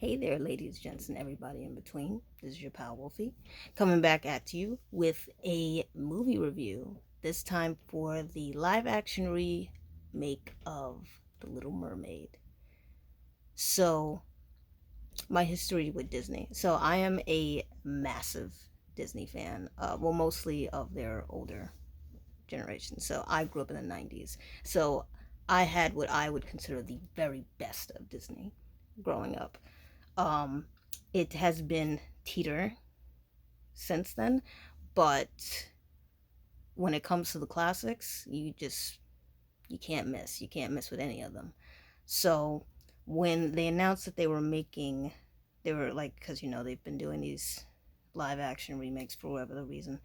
Hey there, ladies, gents, and everybody in between. This is your pal Wolfie, coming back at you with a movie review. This time for the live action remake of The Little Mermaid. So, my history with Disney. So, I am a massive Disney fan. Well, mostly of their older generation. So, I grew up in the 90s. So, I had what I would consider the very best of Disney growing up. Um, it has been teeter since then, but when it comes to the classics, you can't miss. You can't miss with any of them. So when they announced that they were like, because they've been doing these live action remakes for whatever the reason.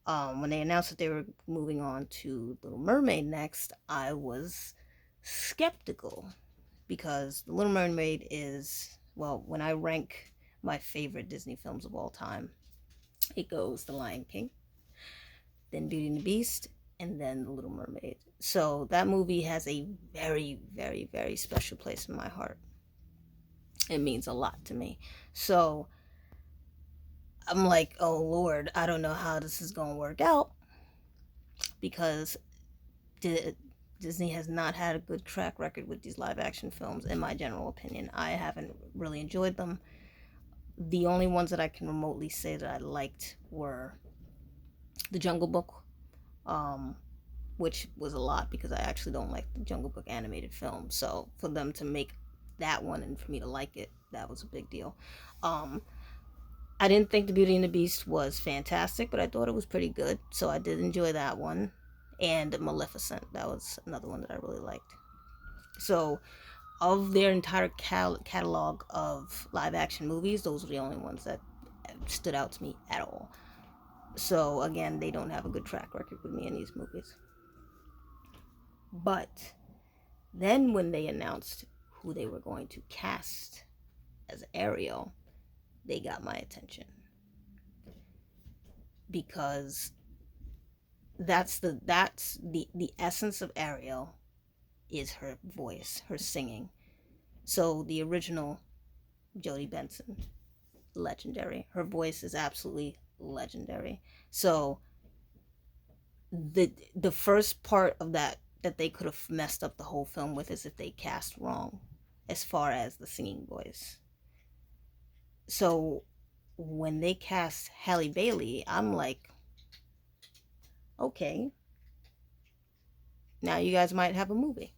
When they announced that they were moving on to Little Mermaid next, I was skeptical because The Little Mermaid is, well, when I rank my favorite Disney films of all time, it goes The Lion King, then Beauty and the Beast, and then The Little Mermaid. So that movie has a very, very, very special place in my heart. It means a lot to me. So I'm like, oh Lord, I don't know how this is going to work out because Disney has not had a good track record with these live action films, in my general opinion. I haven't really enjoyed them. The only ones that I can remotely say that I liked were The Jungle Book, um, which was a lot because I actually don't like the Jungle Book animated film. So for them to make that one and for me to like it, that was a big deal. Um, I didn't think The Beauty and the Beast was fantastic, but I thought it was pretty good. So I did enjoy that one. And Maleficent, that was another one that I really liked. So of their entire catalog of live action movies, those were the only ones that stood out to me at all. So again, they don't have a good track record with me in these movies. But then when they announced who they were going to cast as Ariel, they got my attention because that's the essence of Ariel is her voice, her singing. So the original Jodie Benson, legendary. Her voice is absolutely legendary. So the first part of that they could have messed up the whole film with is if they cast wrong as far as the singing voice. So when they cast Halle Bailey, I'm like, okay, now you guys might have a movie.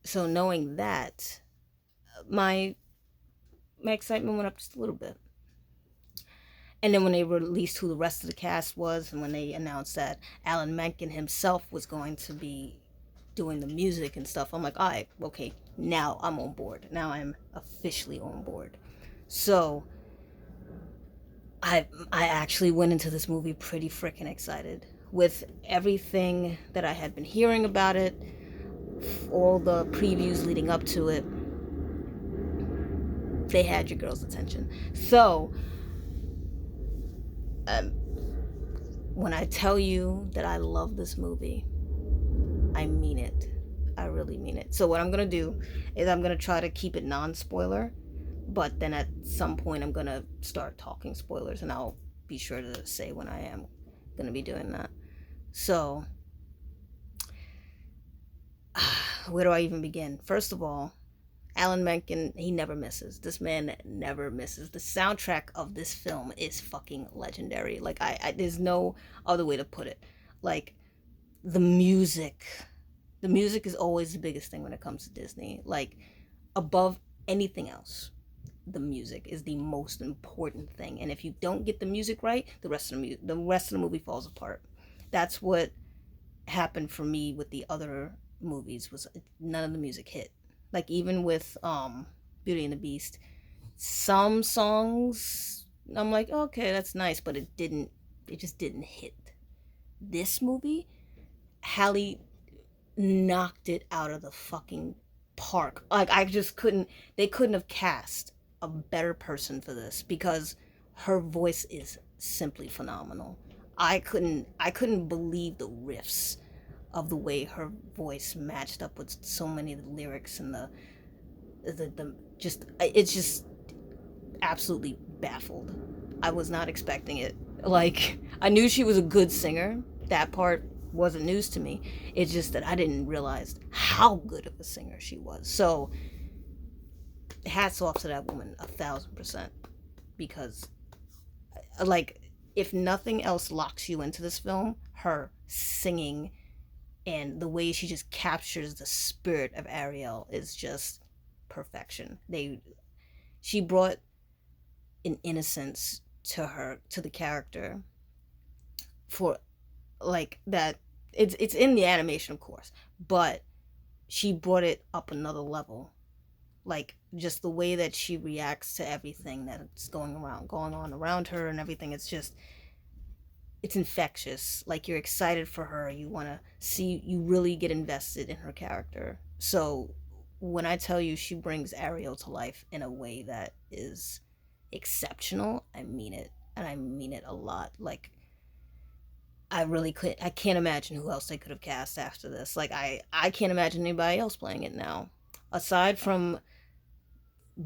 So knowing that, my my excitement went up just a little bit. And then when they released who the rest of the cast was, and when they announced that Alan Menken himself was going to be doing the music and stuff, I'm like, all right, okay, now I'm on board. Now I'm officially on board. So I actually went into this movie pretty freaking excited with everything that I had been hearing about it, all the previews leading up to it. They had your girl's attention. So um, when I tell you that I love this movie, I mean it. I really mean it. So what I'm gonna do is I'm gonna try to keep it non-spoiler, but then at some point I'm gonna start talking spoilers, and I'll be sure to say when I am gonna be doing that. So where do I even begin? First of all, Alan Menken, he never misses. This man never misses. The soundtrack of this film is fucking legendary. Like there's no other way to put it. Like the music, the music is always the biggest thing when it comes to Disney. Like above anything else, the music is the most important thing. And if you don't get the music right, the rest of the movie falls apart. That's what happened for me with the other movies was none of the music hit. Like even with Beauty and the Beast, some songs I'm like, okay, that's nice, but it just didn't hit. This movie, Halle knocked it out of the fucking park. Like I just couldn't they couldn't have cast a better person for this because her voice is simply phenomenal. I couldn't believe the riffs of the way her voice matched up with so many of the lyrics and it's just absolutely baffled. I was not expecting it. Like, I knew she was a good singer. That part wasn't news to me. It's just that I didn't realize how good of a singer she was. So, hats off to that woman 1,000%. Because, like, if nothing else locks you into this film, her singing and the way she just captures the spirit of Ariel is just perfection. She brought an innocence to the character for like that. It's in the animation, of course, but she brought it up another level. Like, just the way that she reacts to everything that's going on around her and everything. It's infectious. Like, you're excited for her. You want to see, you really get invested in her character. So when I tell you she brings Ariel to life in a way that is exceptional, I mean it. And I mean it a lot. Like, I can't imagine who else they could have cast after this. Like, I can't imagine anybody else playing it now. Aside from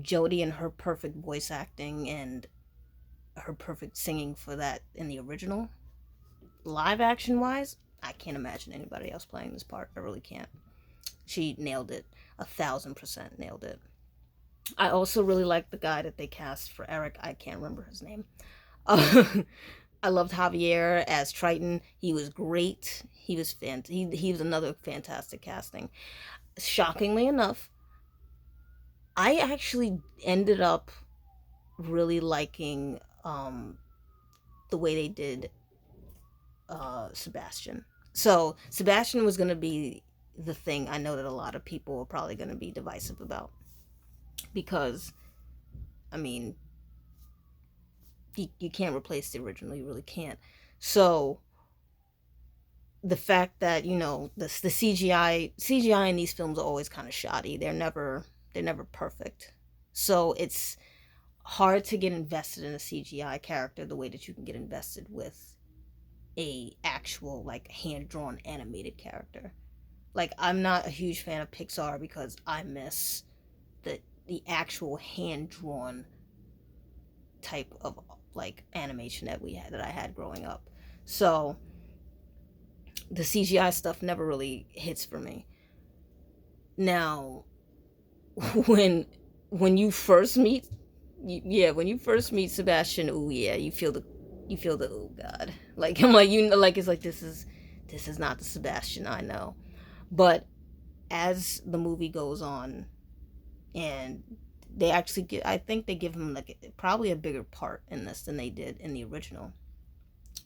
Jodie and her perfect voice acting and her perfect singing for that in the original, live action wise, I can't imagine anybody else playing this part. I really can't. She nailed it. 1,000% nailed it. I also really like the guy that they cast for Eric. I can't remember his name. I loved Javier as Triton. He was great. He was another fantastic casting. Shockingly enough, I actually ended up really liking the way they did Sebastian. So Sebastian was going to be the thing I know that a lot of people are probably going to be divisive about, because I mean, you can't replace the original. You really can't. So the fact that, the CGI in these films are always kind of shoddy. They're never perfect. So it's hard to get invested in a CGI character the way that you can get invested with a actual, like, hand drawn animated character. Like, I'm not a huge fan of Pixar because I miss the actual hand drawn type of, like, animation that I had growing up. So the CGI stuff never really hits for me. Now, when when you first meet when you first meet Sebastian, oh yeah, you feel the oh god. Like, I'm like, it's like, this is not the Sebastian I know. But as the movie goes on, and they actually get, I think they give him, like, probably a bigger part in this than they did in the original.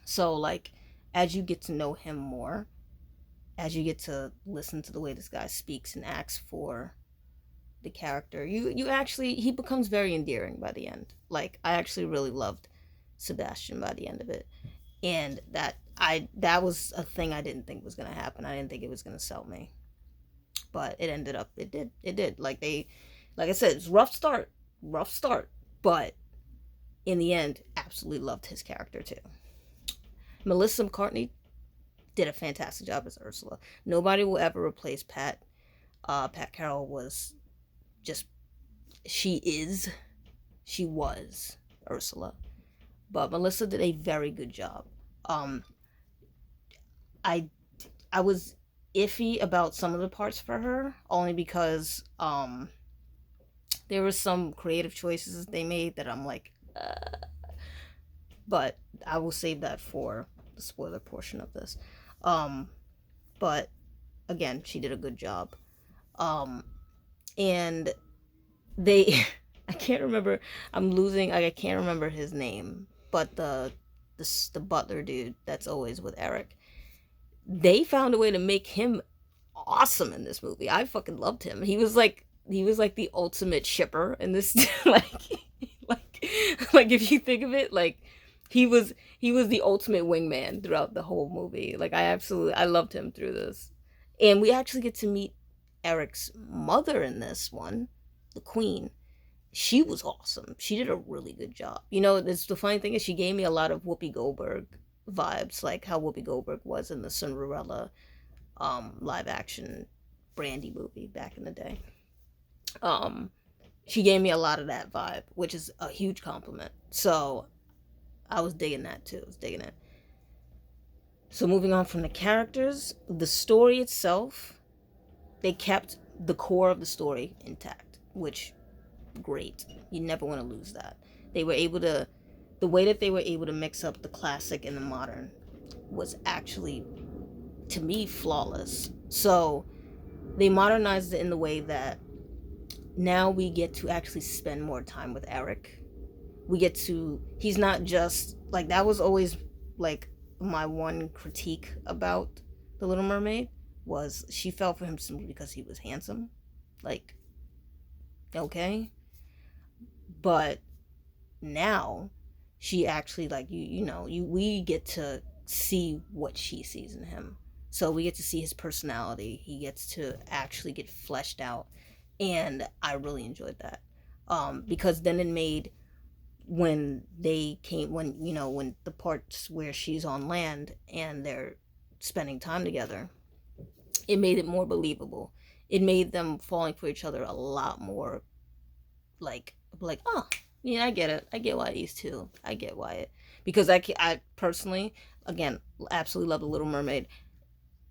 So, like, as you get to know him more, as you get to listen to the way this guy speaks and acts for the character, you actually, he becomes very endearing by the end. Like, I actually really loved Sebastian by the end of it. And that was a thing I didn't think was gonna happen. I didn't think it was gonna sell me. But it did. Like I said, it's rough start. But in the end, absolutely loved his character too. Melissa McCartney did a fantastic job as Ursula. Nobody will ever replace Pat. Pat Carroll was just, she was Ursula. But Melissa did a very good job. Um, I I was iffy about some of the parts for her, only because there were some creative choices they made that I'm like, but I will save that for the spoiler portion of this. Um, but again, she did a good job. Um, and they, I can't remember. I can't remember his name, but the butler dude that's always with Eric, they found a way to make him awesome in this movie. I fucking loved him. He was like the ultimate shipper in this. Like like if you think of it, like, he was the ultimate wingman throughout the whole movie. Like, I loved him through this. And we actually get to meet Eric's mother in this one, the queen. She was awesome. She did a really good job. The funny thing is, she gave me a lot of Whoopi Goldberg vibes, like how Whoopi Goldberg was in the Cinderella live action Brandy movie back in the day. She gave me a lot of that vibe, which is a huge compliment. So I was digging that too. I was digging it. So moving on from the characters, the story itself, they kept the core of the story intact, which great. You never want to lose that. They were able to, the way that they were able to mix up the classic and the modern was actually, to me, flawless. So they modernized it in the way that now we get to actually spend more time with Eric. We get to, he's not just like, that was always like my one critique about the Little Mermaid, was she fell for him simply because he was handsome. Like, okay. But now she actually, like, we get to see what she sees in him. So we get to see his personality. He gets to actually get fleshed out, and I really enjoyed that. Because then it made, when they came, when the parts where she's on land and they're spending time together, it made it more believable. It made them falling for each other a lot more, like, oh yeah, I get it, I get why these two, I get why it, because I personally, again, absolutely love the Little Mermaid.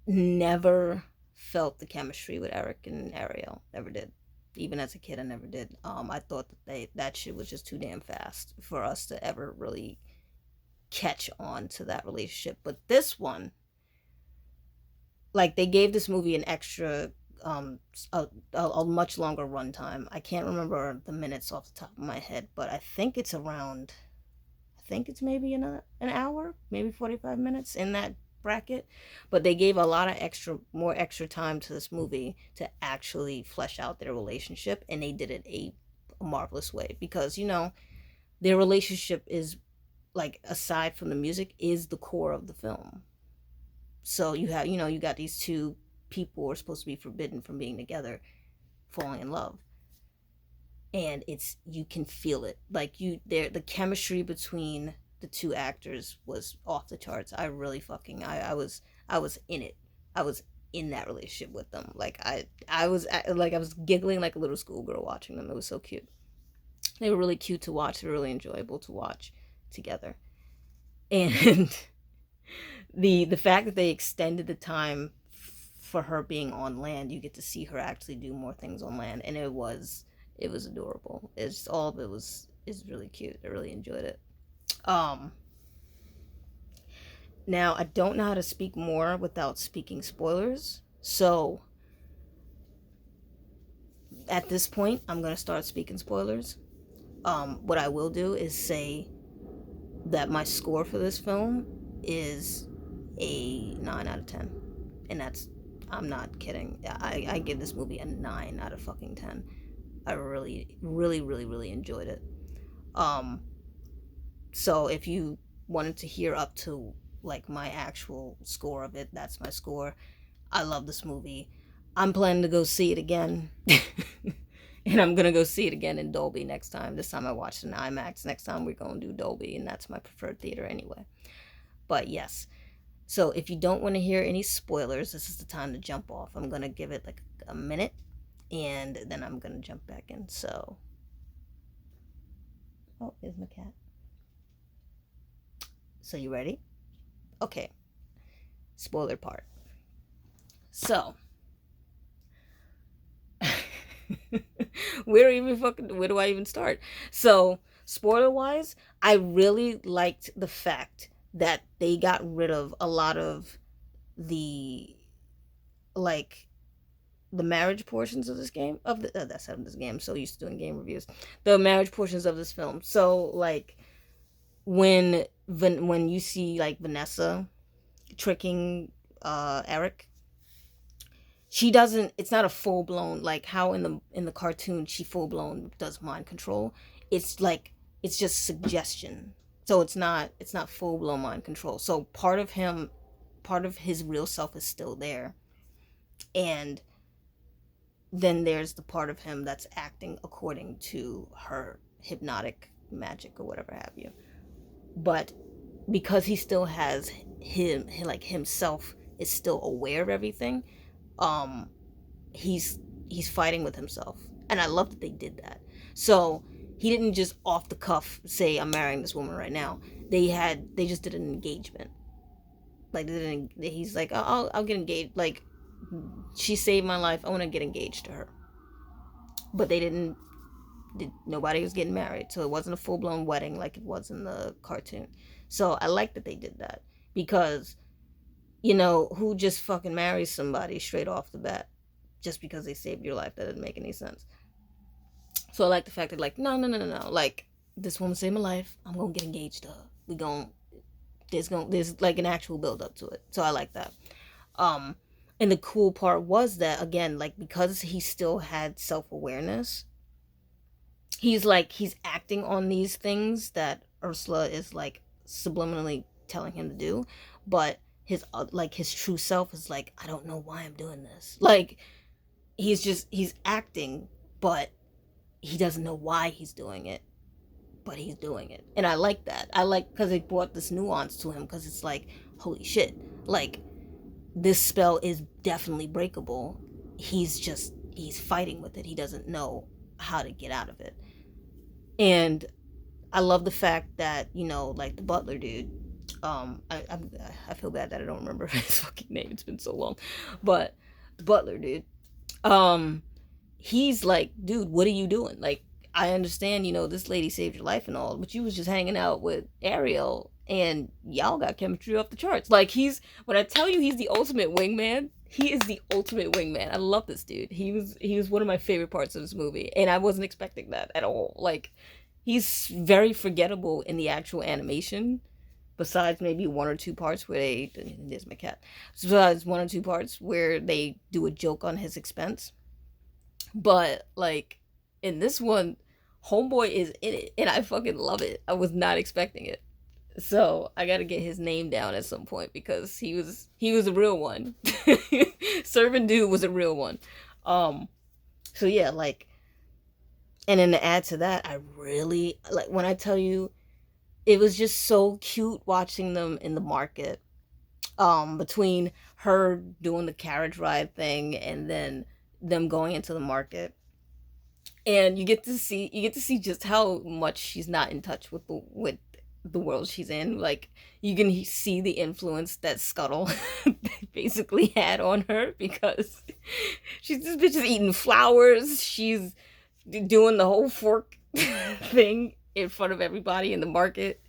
Never felt the chemistry with Eric and Ariel, never did. Even as a kid, I never did. I thought that shit was just too damn fast for us to ever really catch on to that relationship. But this one, like, they gave this movie an extra, a much longer runtime. I can't remember the minutes off the top of my head, but I think it's around, I think it's maybe an hour, maybe 45 minutes, in that bracket. But they gave a lot of more extra time to this movie to actually flesh out their relationship, and they did it a marvelous way, because their relationship is, like, aside from the music, is the core of the film. So you have, you got these two people who are supposed to be forbidden from being together falling in love, and you can feel it, like, the chemistry between the two actors was off the charts. I really fucking, I was in it. I was in that relationship with them. Like, I was like, I was giggling like a little schoolgirl watching them. It was so cute. They were really cute to watch. They were really enjoyable to watch together. And the fact that they extended the time for her being on land, you get to see her actually do more things on land, and it was adorable. It's all of it is really cute. I really enjoyed it. Now, I don't know how to speak more without speaking spoilers, so at this point I'm going to start speaking spoilers. What I will do is say that my score for this film is a 9 out of 10, and that's, I'm not kidding. I give this movie a 9 out of fucking 10. I really, really, really, really enjoyed it. So if you wanted to hear up to, like, my actual score of it, that's my score. I love this movie. I'm planning to go see it again. And I'm going to go see it again in Dolby next time. This time I watched it in IMAX. Next time we're going to do Dolby, and that's my preferred theater anyway. But yes. So if you don't want to hear any spoilers, this is the time to jump off. I'm going to give it like a minute, and then I'm going to jump back in. So, oh, there's my cat. So you ready? Okay. Spoiler part. So, where do I even start? So, spoiler wise, I really liked the fact that they got rid of a lot of the, like, the marriage portions of this game, that's how this game, I'm so used to doing game reviews, the marriage portions of this film. So, like, when you see, like, Vanessa tricking Eric, she doesn't, it's not a full blown, like how in the cartoon she full blown does mind control. It's like, it's just suggestion. So it's not full blown mind control. So part of his real self is still there, and then there's the part of him that's acting according to her hypnotic magic or whatever have you. But because he still has himself is still aware of everything, he's fighting with himself And I love that they did that. So he didn't just off the cuff say, I'm marrying this woman right now. They just did an engagement. Like, he's like, I'll get engaged. Like, she saved my life. I want to get engaged to her. But they didn't. Nobody was getting married, so it wasn't a full blown wedding like it was in the cartoon. So I like that they did that because, who just fucking marries somebody straight off the bat just because they saved your life? That doesn't make any sense. So I like the fact that, like, no. Like, this woman saved my life. I'm gonna get engaged to her. There's like an actual build up to it. So I like that. Um, and the cool part was that, again, like, because he still had self awareness, he's acting on these things that Ursula is like subliminally telling him to do, but his true self is like, I don't know why I'm doing this. Like, he's acting, but he doesn't know why he's doing it, but he's doing it. And I like that. I like, because it brought this nuance to him, because it's like, holy shit, like, this spell is definitely breakable. He's fighting with it. He doesn't know how to get out of it. And I love the fact that, like, the butler dude, I feel bad that I don't remember his fucking name. It's been so long. But the butler dude, he's like, dude, what are you doing? Like, I understand, this lady saved your life and all, but you was just hanging out with Ariel and y'all got chemistry off the charts. Like, when I tell you he's the ultimate wingman, he is the ultimate wingman. I love this dude. He was one of my favorite parts of this movie, and I wasn't expecting that at all. Like, he's very forgettable in the actual animation, besides maybe one or two parts where there's my cat. Besides one or two parts where they do a joke on his expense. But, like, in this one, homeboy is in it, and I fucking love it. I was not expecting it. So I gotta get his name down at some point, because he was a real one. Servant dude was a real one. So yeah, like, and then to add to that, I really like, when I tell you, it was just so cute watching them in the market. Between her doing the carriage ride thing and then them going into the market, and you get to see just how much she's not in touch with the world she's in. Like, you can see the influence that Scuttle basically had on her, because this bitch is eating flowers. She's doing the whole fork thing in front of everybody in the market.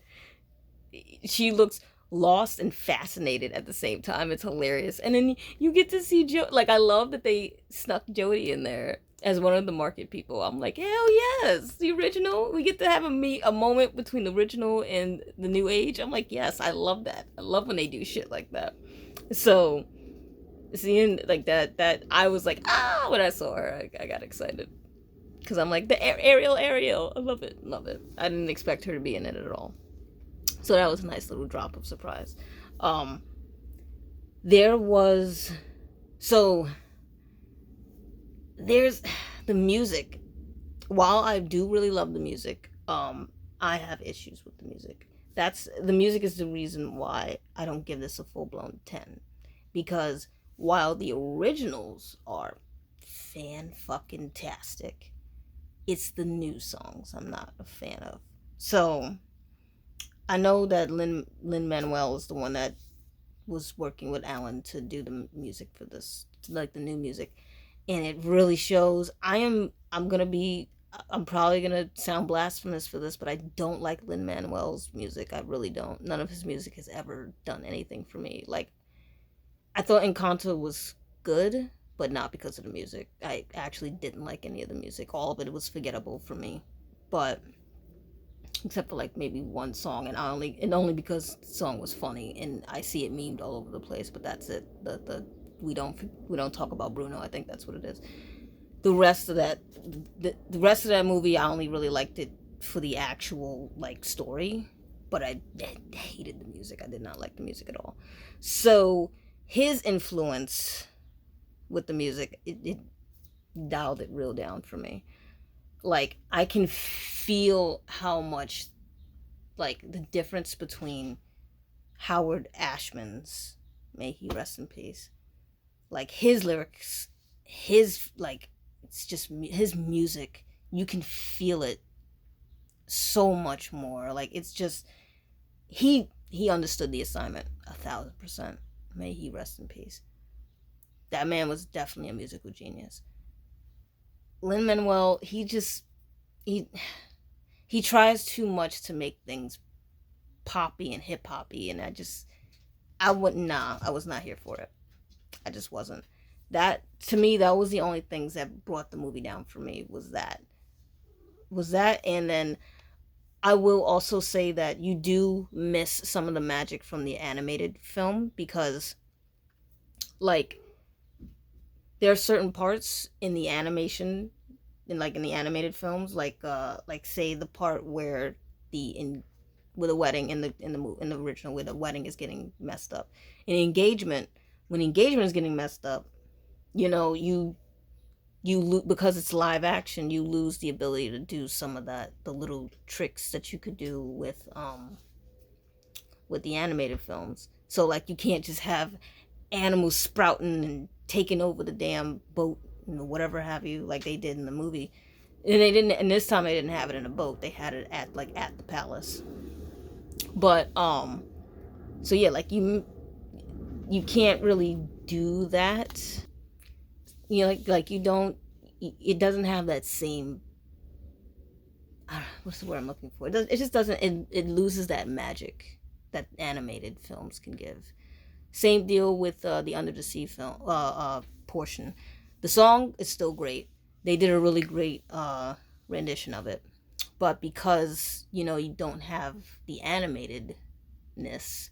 She looks lost and fascinated at the same time. It's hilarious. And then you get to see like, I love that they snuck Jodie in there as one of the market people. I'm like, hell yes, the original. We get to have a moment between the original and the new age. I'm like, yes, I love that. I love when they do shit like that. So seeing like that I was like, when I saw her, I got excited, because I'm like, the Ariel. I love it. I didn't expect her to be in it at all. So that was a nice little drop of surprise. There's the music. While I do really love the music, I have issues with the music. The music is the reason why I don't give this a full-blown 10. Because while the originals are fan-fucking-tastic, it's the new songs I'm not a fan of. So I know that Lin-Manuel is the one that was working with Alan to do the music for this, like the new music, and it really shows. I'm probably gonna sound blasphemous for this, but I don't like Lin-Manuel's music. I really don't. None of his music has ever done anything for me. Like, I thought Encanto was good, but not because of the music. I actually didn't like any of the music. All of it was forgettable for me. But except for like maybe one song, and only because the song was funny and I see it memed all over the place. But that's it. We don't talk about Bruno. I think that's what it is. The rest of that movie, I only really liked it for the actual like story, but I hated the music. I did not like the music at all. So his influence with the music, it dialed it real down for me. Like, I can feel how much, like, the difference between Howard Ashman's, may he rest in peace, like, his lyrics, his, like, it's just his music. You can feel it so much more. Like it's just he understood the assignment 1,000%. May he rest in peace. That man was definitely a musical genius. Lin Manuel, he he tries too much to make things poppy and hip hoppy, and I wouldn't nah, I was not here for it. I just wasn't. That to me, that was the only things that brought the movie down for me was that, and then I will also say that you do miss some of the magic from the animated film because, like, there are certain parts in the animation, in the animated films, like say the part where the in with a wedding in the original where the wedding is getting messed up, in engagement when engagement is getting messed up, you know because it's live action, you lose the ability to do some of that the little tricks that you could do with the animated films. So like you can't just have animals sprouting and taking over the damn boat, whatever have you, like they did in the movie. And they didn't. And this time they didn't have it in a boat. They had it at the palace. But so yeah, like you can't really do that. Like you don't. It doesn't have that same. What's the word I'm looking for? It just doesn't. It loses that magic that animated films can give. Same deal with the Under the Sea film portion. The song is still great. They did a really great rendition of it, but because you don't have the animatedness,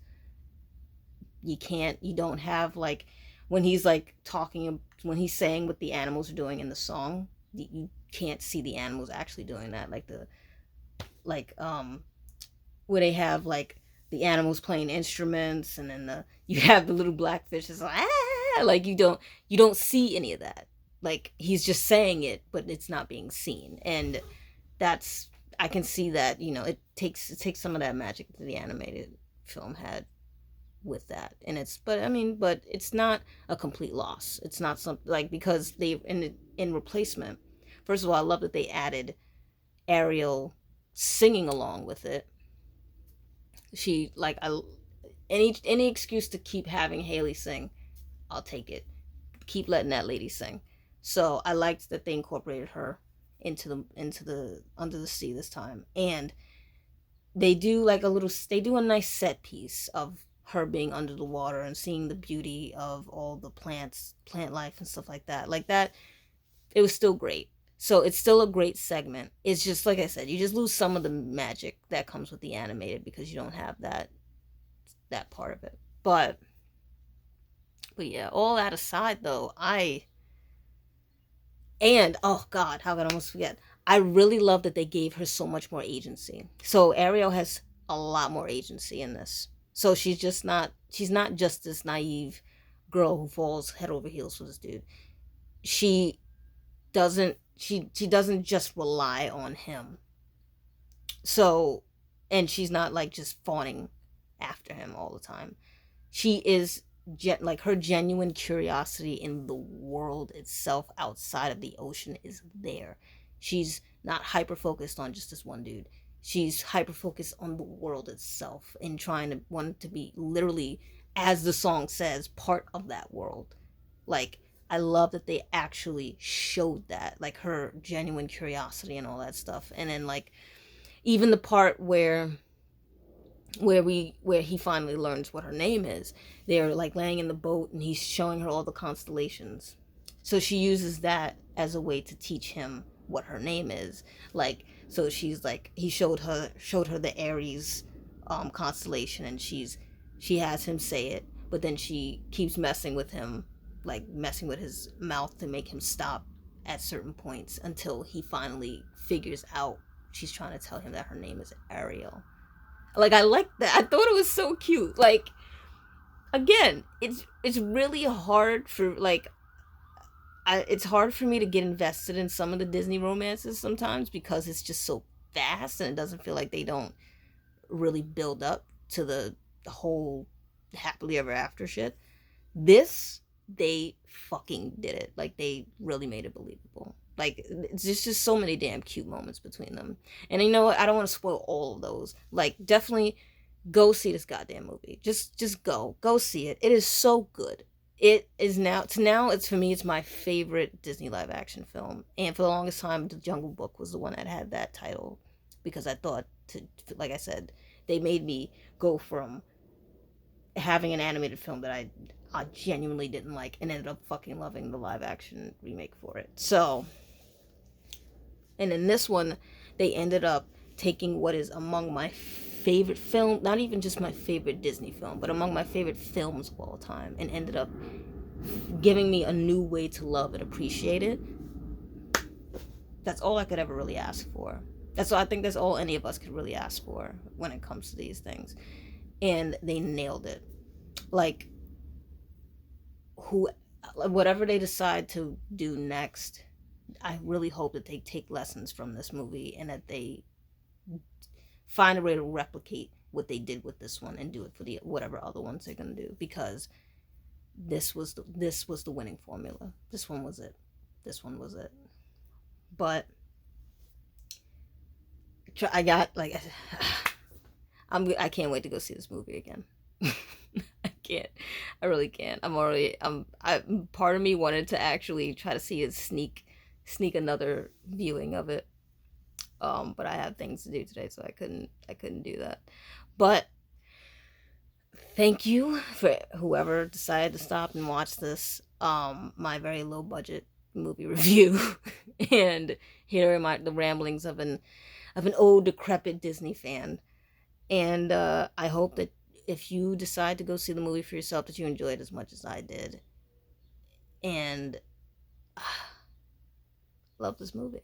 you don't have like when he's like talking when he's saying what the animals are doing in the song. You can't see the animals actually doing that, like where they have like the animals playing instruments, and then you have the little blackfish is like like you don't see any of that. Like he's just saying it, but it's not being seen, and that's I can see that it takes some of that magic that the animated film had with that, and but it's not a complete loss. It's not something like because they in replacement. First of all, I love that they added Ariel singing along with it. She like I any excuse to keep having Haley sing, I'll take it. Keep letting that lady sing. So I liked that they incorporated her into the Under the Sea this time, and they do a nice set piece of her being under the water and seeing the beauty of all the plant life and stuff like that. Like that, it was still great. So it's still a great segment. It's just like I said, you just lose some of the magic that comes with the animated because you don't have that part of it. But yeah, all that aside though, oh god, how could I almost forget? I really love that they gave her so much more agency. So Ariel has a lot more agency in this. So she's not just this naive girl who falls head over heels for this dude. She she doesn't just rely on him. So and she's not like just fawning after him all the time. She is like her genuine curiosity in the world itself outside of the ocean is there. She's not hyper focused on just this one dude. She's hyper focused on the world itself and trying to want to be literally, as the song says, part of that world. Like I love that they actually showed that, like her genuine curiosity and all that stuff. And then like even the part where he finally learns what her name is. They're like laying in the boat and he's showing her all the constellations. So she uses that as a way to teach him what her name is. Like so she's like he showed her the Aries constellation, and she has him say it, but then she keeps messing with him, like messing with his mouth to make him stop at certain points until he finally figures out she's trying to tell him that her name is Ariel. Like I like that. I thought it was so cute. Like again, it's really hard for it's hard for me to get invested in some of the Disney romances sometimes because it's just so fast and it doesn't feel like they don't really build up to the whole happily ever after shit. This they fucking did it. Like they really made it believable. Like, it's just so many damn cute moments between them. And you know what? I don't want to spoil all of those. Like, definitely go see this goddamn movie. Just go see it. It is so good. It is now it's for me, it's my favorite Disney live action film. And for the longest time, The Jungle Book was the one that had that title, because I thought, to like I said, they made me go from having an animated film that I genuinely didn't like, and ended up fucking loving the live action remake for it. So, and in this one, they ended up taking what is among my favorite film, not even just my favorite Disney film, but among my favorite films of all time, and ended up giving me a new way to love and appreciate it. That's all I could ever really ask for. That's all, I think that's all any of us could really ask for when it comes to these things. And they nailed it. Like, who, whatever they decide to do next, I really hope that they take lessons from this movie, and that they find a way to replicate what they did with this one and do it for the whatever other ones they're gonna do, because this was the winning formula. This one was it. This one was it. But I got like I can't wait to go see this movie again. I can't. I really can't. Part of me wanted to actually try to see it, sneak another viewing of it. But I had things to do today, so I couldn't do that. But thank you for whoever decided to stop and watch this, my very low budget movie review, and hearing the ramblings of an old decrepit Disney fan. And I hope that if you decide to go see the movie for yourself, that you enjoy it as much as I did. And love this movie.